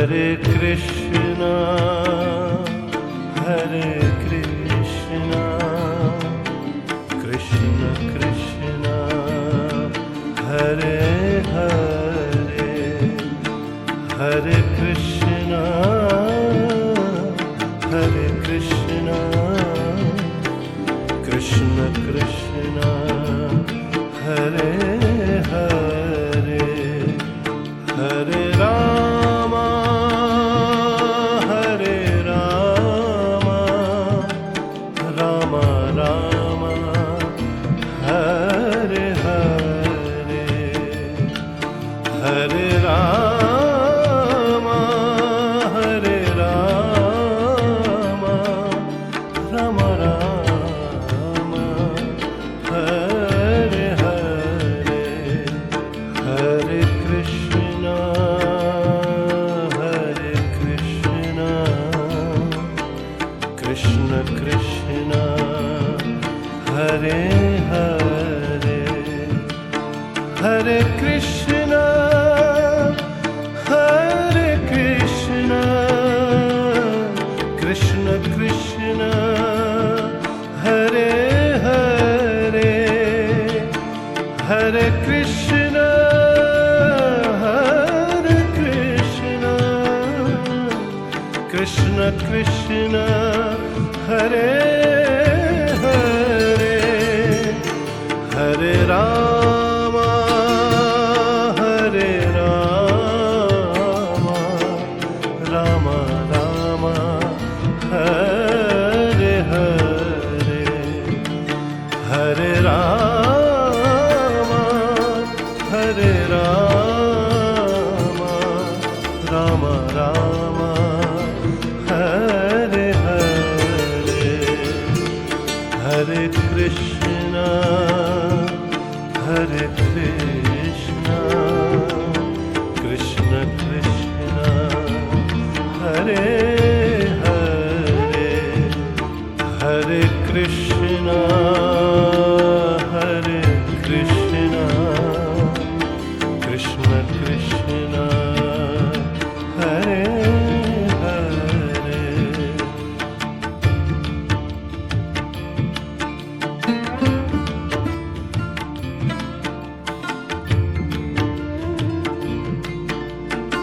Hare Krishna, Hare Krishna, Krishna Krishna, Hare Hare, Hare Krishna, Hare Krishna, Krishna Krishna, Hare Hare, Hare Rama, Hare Rama, Rama Rama, Hare Hare, Hare Rama, Hare Rama, Rama Rama, Hare Hare, Hare Krishna, Hare Krishna, Krishna Krishna, Hare Hare, Hare Krishna, Hare Krishna, Krishna Krishna, Hare Hare, Hare Krishna, Hare Krishna, Krishna Krishna, Hare Hare, Hare Rama, Hare Rama, Rama Rama, Hare Hare, Hare Rama, Hare Rama, Rama Rama, Hare Hare, Hare Krishna, Hare Krishna, Krishna Krishna, Hare Hare, Hare Krishna,